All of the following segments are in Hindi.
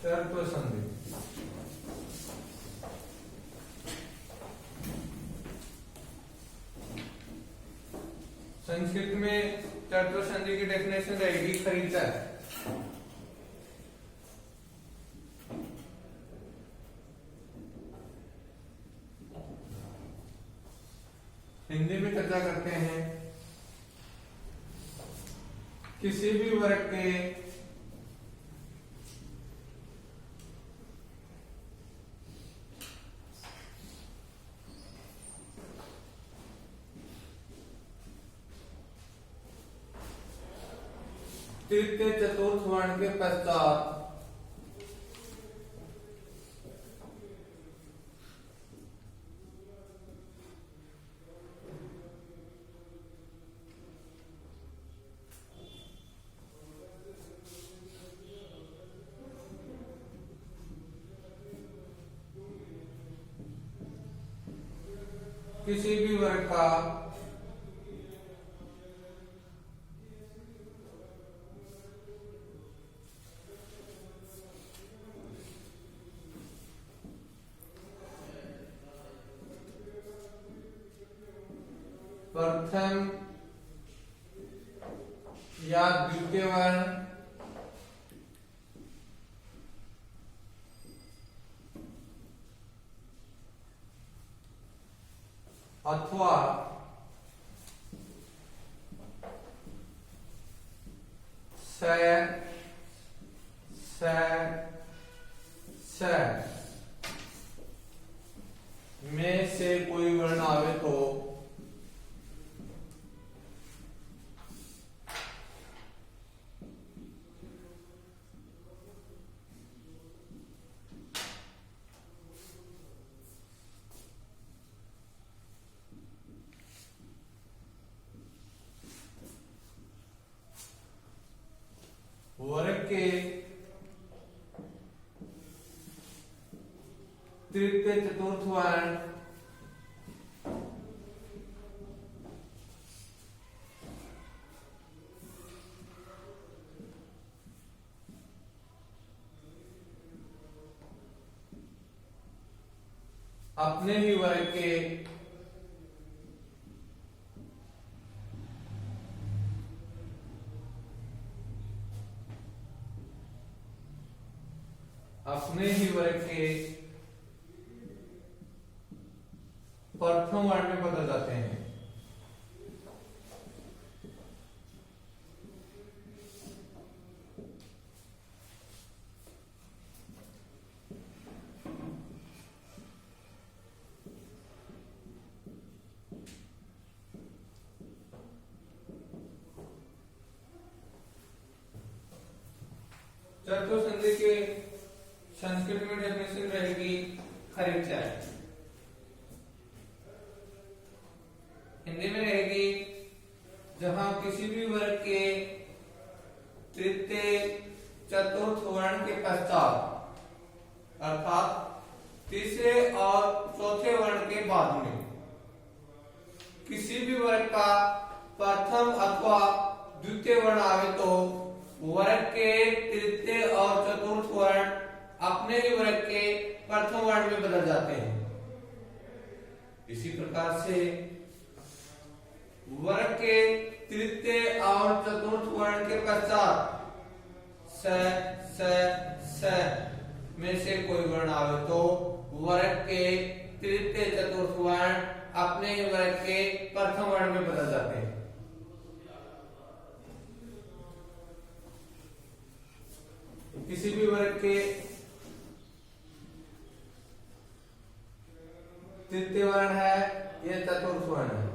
चतुर्थ संधि। संस्कृत में चतुर्थ संधि की डेफिनेशन रहेगी खरीचर। हिंदी में चर्चा करते हैं किसी भी वर्ग के तृतीय चतुर्थ वर्ण के पश्चात किसी भी वर्ग का प्रथम या द्वितीय वर्ण अथवा में से कोई वर्ण आवे तो वर्ग के तृतीय चतुर्थ वर्ण अपने ही वर्ग के प्रथम वर्ण में बदल जाते हैं। चतुर्थ संधि के संस्कृत में डेफिनेशन रहेगी खरीचर। हिंदी में रहेगी जहां किसी भी वर्ग के तृतीय चतुर्थ वर्ण के पश्चात अर्थात तीसरे और चौथे वर्ण के बाद में किसी भी वर्ग का प्रथम अथवा द्वितीय वर्ण आवे तो वर्ग के तृतीय और चतुर्थ वर्ण अपने ही वर्ग के प्रथम वर्ण में बदल जाते हैं। इसी प्रकार से वर्ग के तृतीय और चतुर्थ वर्ण के पश्चात स में से कोई वर्ण आवे तो वर्ग के तृतीय चतुर्थ वर्ण अपने ही वर्ग के प्रथम वर्ण में बदल जाते हैं। किसी भी वर्ग के तृतीय वर्ण है या चतुर्थ वर्ण है,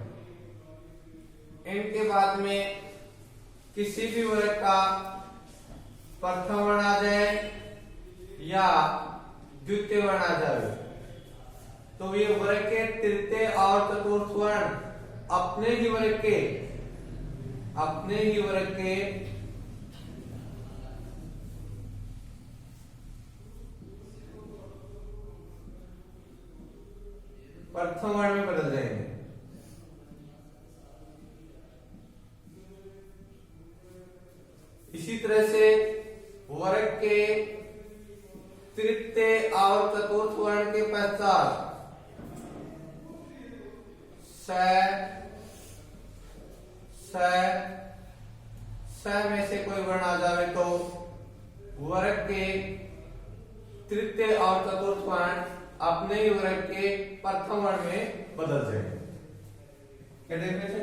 इनके बाद में किसी भी वर्ग का प्रथम वर्ण आ जाए या द्वितीय वर्ण आ जाए तो ये वर्ग के तृतीय और चतुर्थ वर्ण अपने ही वर्ग के प्रथम वर्ण में बदल जाएंगे। इसी तरह से वर्ग के तृतीय और चतुर्थ वर्ण के पश्चात स में से कोई वर्ण आ जावे तो वर्ग के तृतीय और चतुर्थ वर्ण अपने ही वर्ग के प्रथम वर्ण में बदल जाए। क्या डेफिनेशन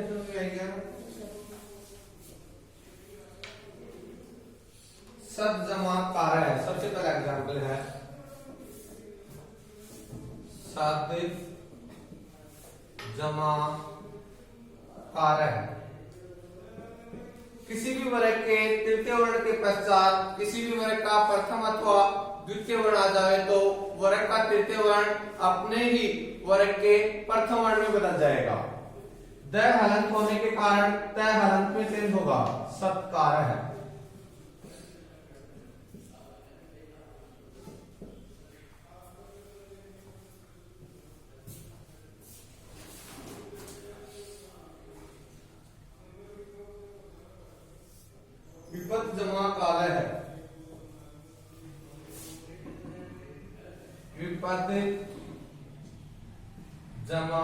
सब जमा कार्य है। सबसे पहला एग्जांपल है शब्द जमा कार्य है। किसी भी वर्ग के तृतीय वर्ण के पश्चात किसी भी वर्ग का प्रथम अथवा द्वितीय वर्ण आ जाए तो वर्ग का तृतीय वर्ण अपने ही वर्ग के प्रथम वर्ण में बदल जाएगा। द हलंत होने के कारण त हलंत में चेंज होगा। सत्कार है। विपद जमा काल है। विपद जमा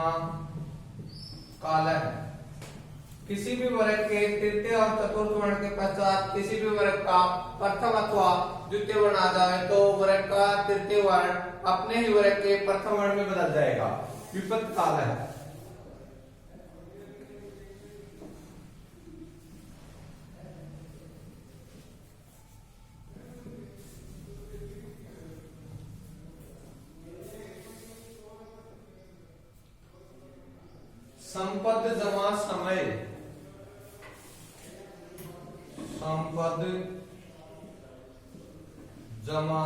काल है। किसी भी वर्ग के तृतीय और चतुर्थ वर्ण के पश्चात किसी भी वर्ग का प्रथम अथवा द्वितीय वर्ण आ जाए तो वर्ग का तृतीय वर्ण अपने ही वर्ग के प्रथम वर्ण में बदल जाएगा। विपद काल है। संपद जमा समय। संपद जमा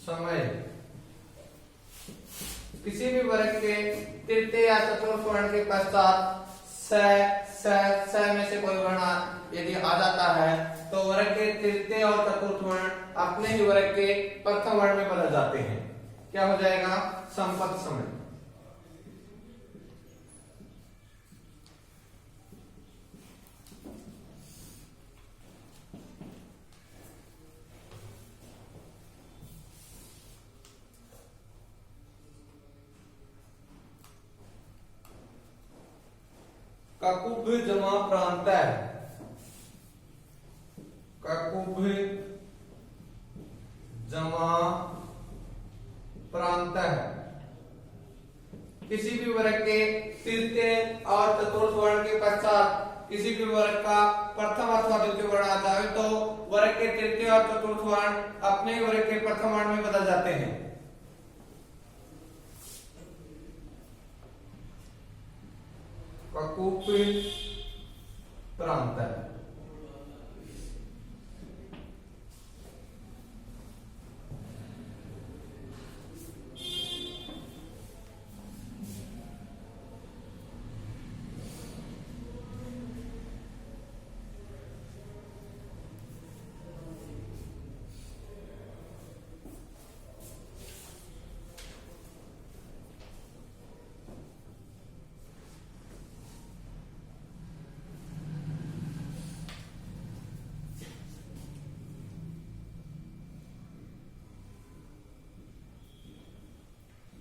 समय। किसी भी वर्ग के तृतीय या चतुर्थ वर्ण के पश्चात स में से कोई वर्ण यदि आ जाता है तो वर्ग के तृतीय और चतुर्थ वर्ण अपने ही वर्ग के प्रथम वर्ण में बदल जाते हैं। क्या हो जाएगा? संपद समय। ककुभ जमा प्रांत है। ककुभ जमा प्रांत है। किसी भी वर्ग के तृतीय और चतुर्थ वर्ण के पश्चात किसी भी वर्ग का प्रथम अथवा द्वितीय वर्ण आ जाए तो वर्ग के तृतीय और चतुर्थ वर्ण अपने वर्ग के प्रथम वर्ण में बदल जाते हैं। ककुभ प्रांत है।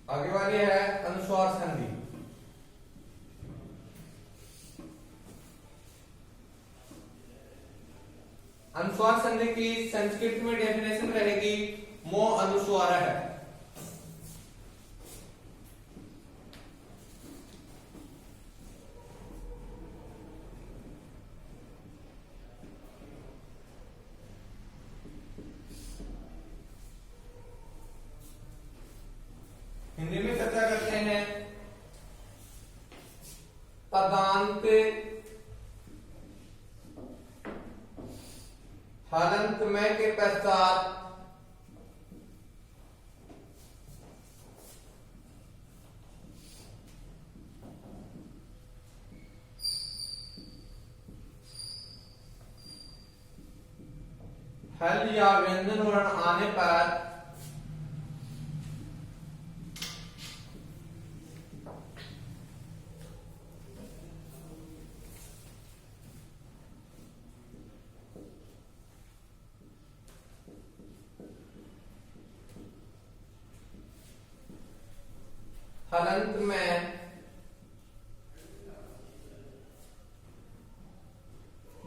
आगे वाली है अनुस्वार संधि। अनुस्वार संधि की संस्कृत में डेफिनेशन रहेगी मो अनुस्वार है। हिंदी में चर्चा करते हैं पदांत हलंत में के पश्चात हल या व्यंजन वर्ण आने पर हलंत में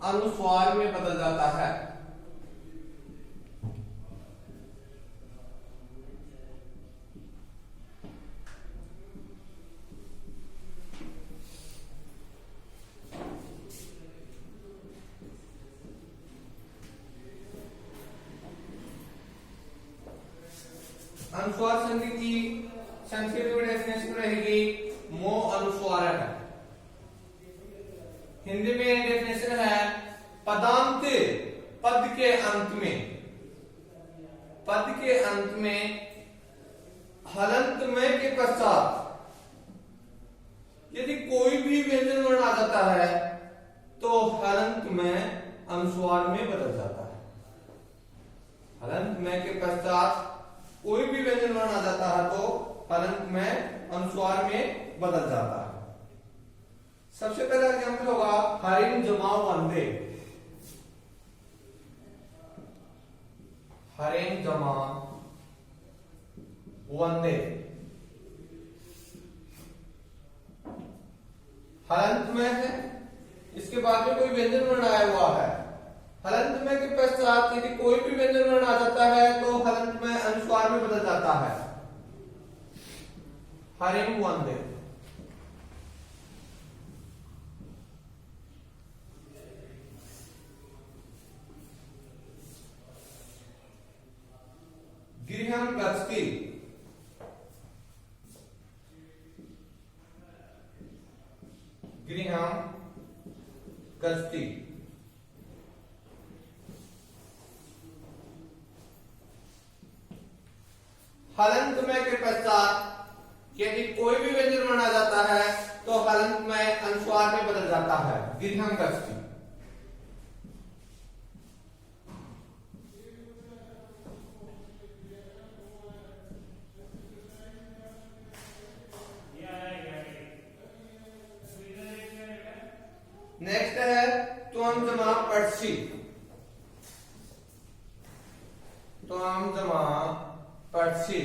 अनुस्वार में बदल जाता है। अनुस्वार संधि की संक्षिप्त डेफिनेशन रहेगी मो अनुस्वार है। हिंदी में डेफिनेशन है पदांत पद के अंत में हलंत में के पश्चात यदि कोई भी व्यंजन वर्ण आ जाता है तो हलंत में अनुस्वार में बदल जाता है। हलंत में के पश्चात कोई भी व्यंजन वर्ण आ जाता है तो हलंत में अनुस्वार में बदल जाता है। सबसे पहला एग्जाम्पल होगा हरिण जमाओ वंदे। हरिण जमा वंदे हलंत में है, इसके बाद में कोई व्यंजन वर्ण आया हुआ है। हलंत में के पश्चात यदि कोई भी व्यंजन वर्ण आ जाता है तो हलंत में अनुस्वार में बदल जाता है। हरिण वंदे। गृहं गच्छति। गृहं गच्छति हलंत में के पश्चात यदि कोई भी व्यंजन वर्ण आ जाता है तो हलंत में अनुस्वार में बदल जाता है। गृहं गच्छति। नेक्स्ट है त्वम जमा पड़सी। त्वम जमा पड़सी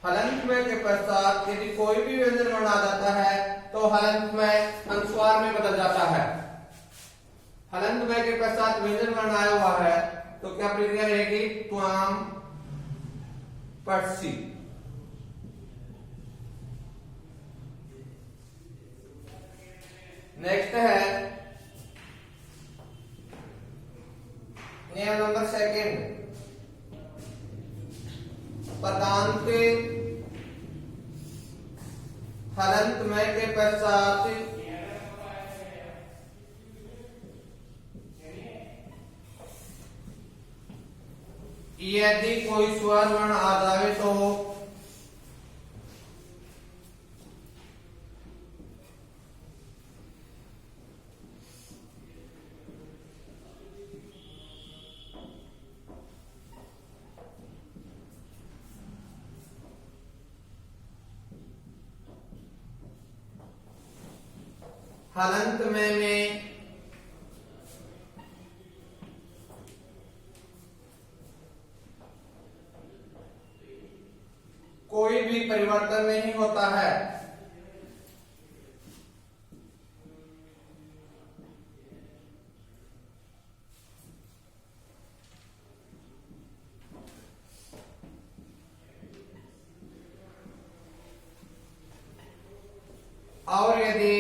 हलंत में के पश्चात यदि कोई भी व्यंजन वर्ण आ जाता है तो हलंत में अनुस्वार में बदल जाता है। हलंत में के पश्चात व्यंजन वर्ण आया हुआ है तो क्या प्रक्रिया रहेगी? त्वम पड़सी। नेक्स्ट है नियम नंबर सेकंड पदांत हलंत में के पश्चात यदि कोई स्वर वर्ण आ जाए तो हलंत में कोई भी परिवर्तन नहीं होता है। और यदि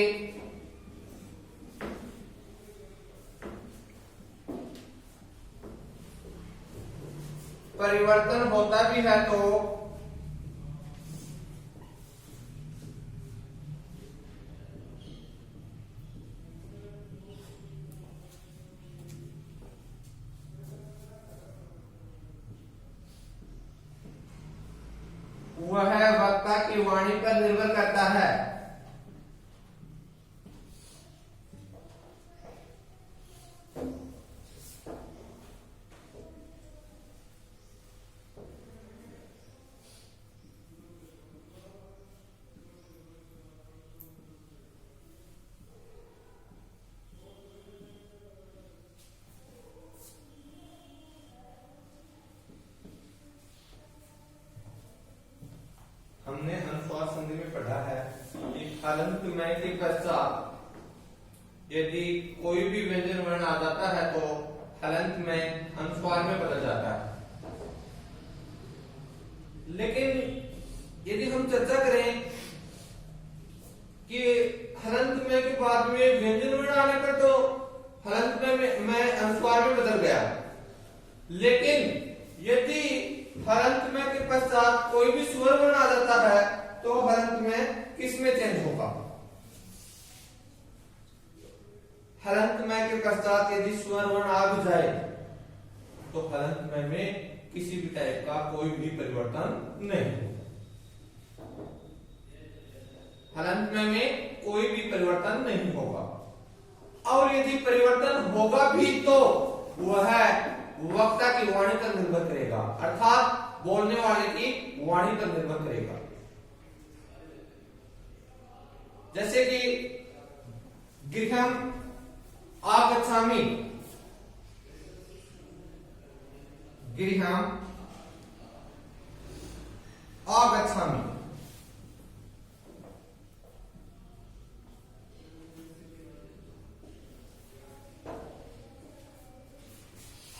परिवर्तन होता भी है तो वह वक्ता की वाणी पर निर्भर करता है। हमने हलंत में के पश्चात यदि कोई भी व्यंजन वर्ण आ जाता है तो हलंत में अनुस्वार में बदल जाता है। लेकिन यदि हम चर्चा करें कि हलंत में के बाद में व्यंजन वर्ण आने पर तो हलंत में अनुस्वार में बदल गया, लेकिन यदि हलंत में के पश्चात कोई भी स्वर वर्ण आ जाता है तो हलंत में किस में चेंज होगा? हलंत में के पश्चात यदि स्वर वर्ण आ भी जाए तो हलंत में किसी भी टाइप का कोई भी परिवर्तन नहीं, हलंत में कोई भी परिवर्तन नहीं होगा। और यदि परिवर्तन होगा भी तो वह वक्ता की वाणी पर निर्भर करेगा, अर्थात बोलने वाले की वाणी पर निर्भर करेगा। जैसे कि गृहम आगच्छामि, गृहम आगच्छामि,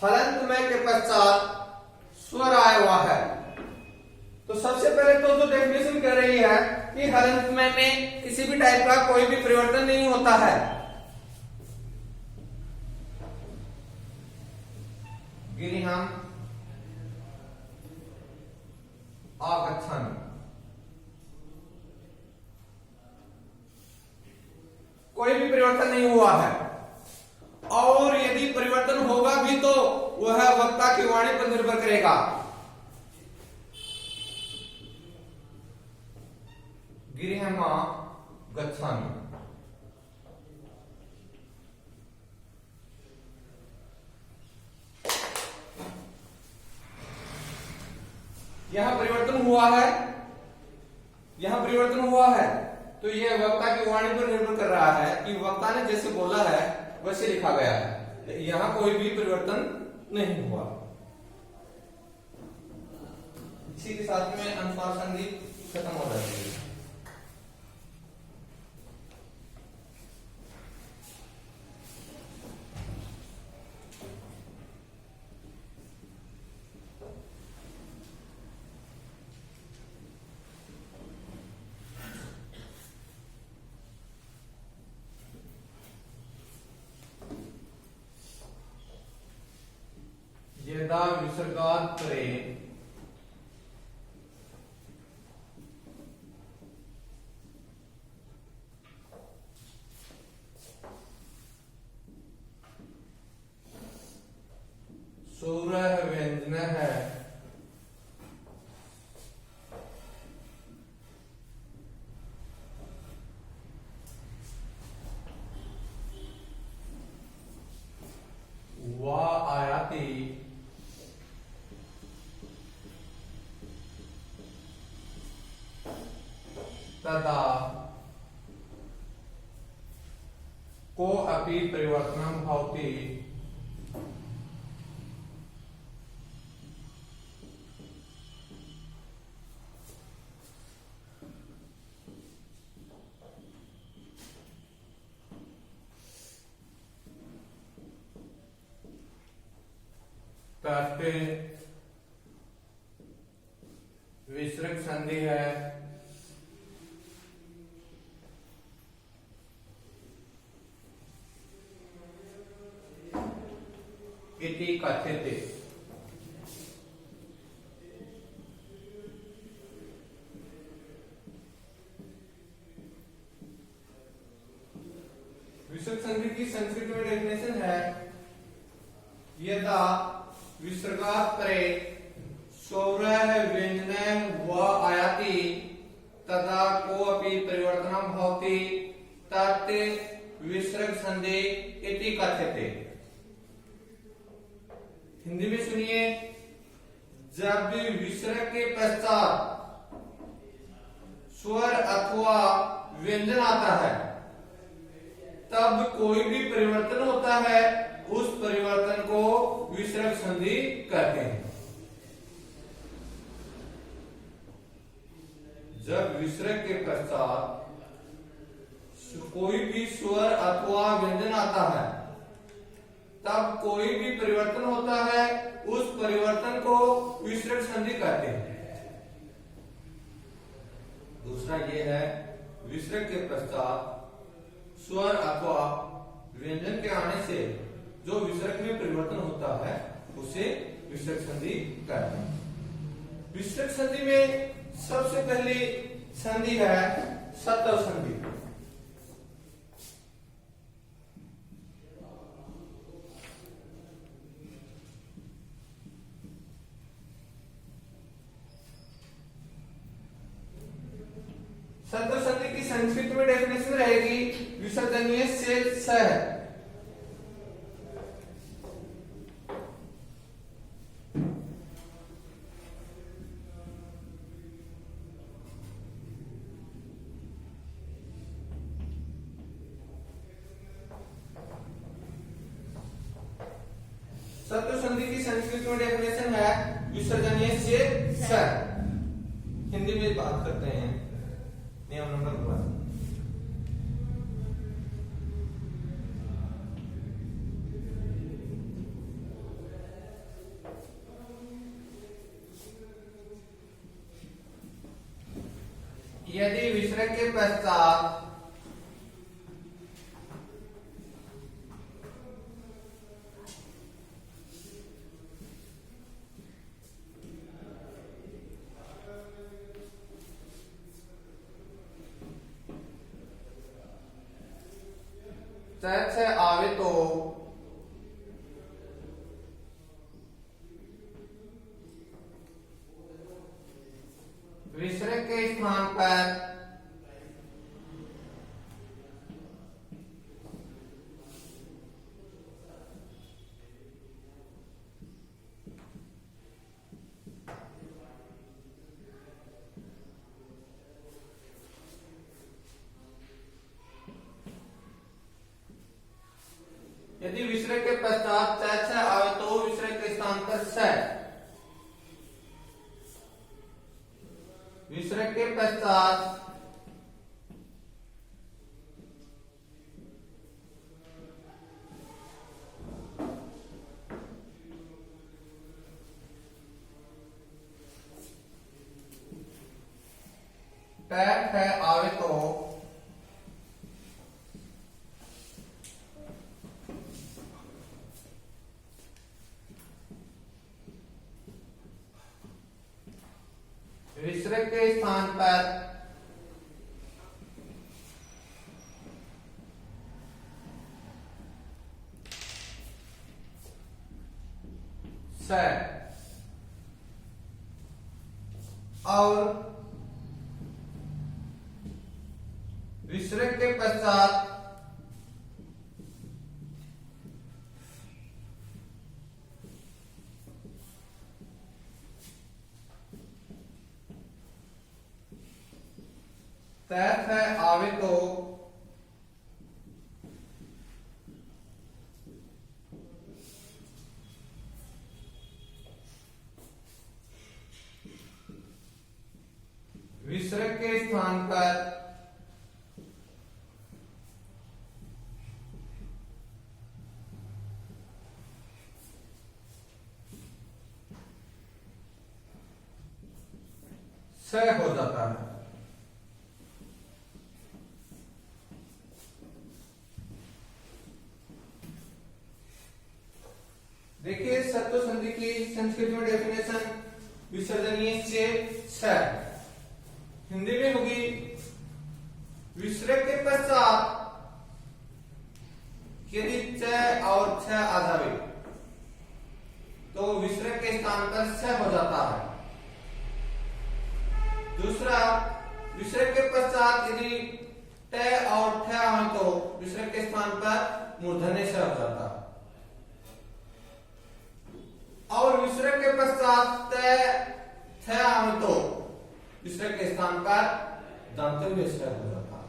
हलंत में के पश्चात स्वर आया हुआ है तो सबसे पहले तो जो डेफिनेशन कर रही है कि हलंत में किसी भी टाइप का कोई भी परिवर्तन नहीं होता है। गृहम आगच्छामि, कोई भी परिवर्तन नहीं हुआ है, और यदि परिवर्तन होगा भी तो वह वक्ता की वाणी पर निर्भर करेगा। गृहम गच्छामि, यहां परिवर्तन हुआ है, यहां परिवर्तन हुआ है तो यह वक्ता की वाणी पर निर्भर कर रहा है कि वक्ता ने जैसे बोला है वैसे लिखा गया है, यहां कोई भी परिवर्तन नहीं हुआ। इसी के साथ में अनुस्वार संधि खत्म हो जाती है। यदा विसर्गात् परे सूरः व्यञ्जनः वा आयाति तदा को अपि परिवर्तनं भवति तस्ते विसर्ग संधि है इति कथ्यते। विसर्ग संधि की संस्कृत में डेफिनेशन है यदा विसर्गात् परे स्वरः व्यञ्जनः वा आयाति तदा कोऽपि परिवर्तनं भवति तत् विसर्ग संधि इति कथ्यते। हिंदी में सुनिए, जब भी विसर्ग के पश्चात स्वर अथवा व्यंजन आता है तब कोई भी परिवर्तन होता है, उस परिवर्तन को विसर्ग संधि कहते हैं। जब विसर्ग के पश्चात कोई भी स्वर अथवा व्यंजन आता है तब कोई भी परिवर्तन होता है, उस परिवर्तन को विसर्ग संधि कहते हैं। दूसरा ये है विसर्ग के पश्चात स्वर अथवा व्यंजन के आने से जो विसर्ग में परिवर्तन होता है उसे विसर्ग संधि कहते हैं। विसर्ग संधि में सबसे पहली संधि है सत्व संधि। सत्व संधि की संस्कृत में डेफिनेशन रहेगी विसर्जनीय से स है। सत्व संधि की संस्कृत में डेफिनेशन है विसर्जनीय से स। हिंदी में बात करते हैं नियम नंबर 1। यदि विसर्ग के पश्चात आवे तो विसर्ग के स्थान पर यदि विसर्ग के पश्चात च आवे तो विसर्ग के स्थान पर स। विसर्ग के पश्चात है आवे तो विसर्ग के स्थान पर स और विसर्ग के पश्चात तैथ है आवे तो विसर्ग के स्थान पर स हो जाता है। देखिए सत्व संधि की संस्कृत में डेफिनेशन विसर्जनीय से स। हिंदी में होगी विसर्ग के पश्चात यदि च और छ आ जावे तो विसर्ग के स्थान पर स हो जाता है। दूसरा विसर्ग के पश्चात यदि ट और ठ आए तो विसर्ग के स्थान पर मूर्धन्य स हो जाता है। और विसर्ग के पश्चात थ आए तो विसर्ग के स्थान पर दंतव्य स हो जाता है।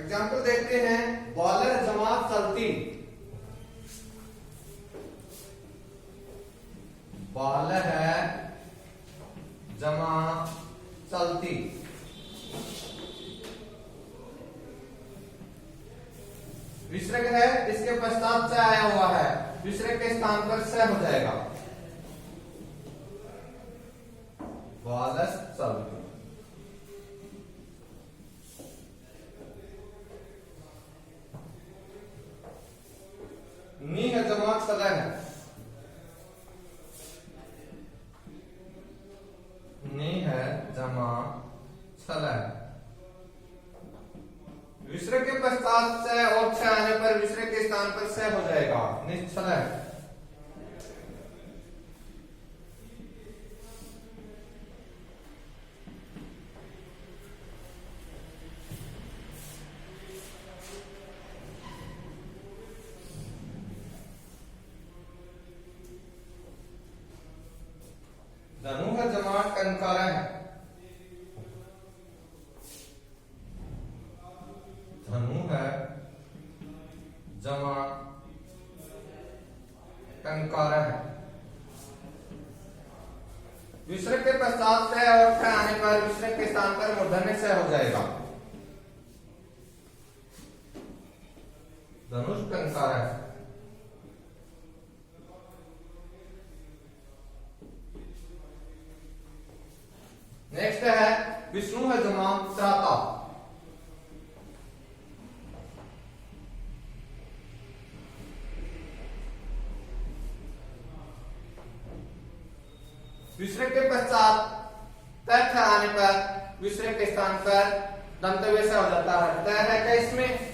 एग्जाम्पल देखते हैं। बॉलर जमात चलती, बॉलर है जमा चलती। विसर्ग है, इसके पश्चात च आया हुआ है, विसर्ग के स्थान पर स हो जाएगा। वालस नी है जमा छल है, नी है जमा छल है। विसर्ग के पश्चात से और छ आने पर विसर्ग के स्थान पर से हो जाएगा, निश्चल है। धनु का जमा कंकार है, धनु है जमा कंकार है। विसर्ग के पश्चात से और ठ आने पर विसर्ग के स्थान पर मूर्धन्य से हो जाएगा, धनुष कंकार है। नेक्स्ट है विष्णु है जमा त्राता, विसर्ग के पश्चात तथ आने पर विसर्ग के स्थान पर दंतव्य से हो जाता है। तय है क्या इसमें?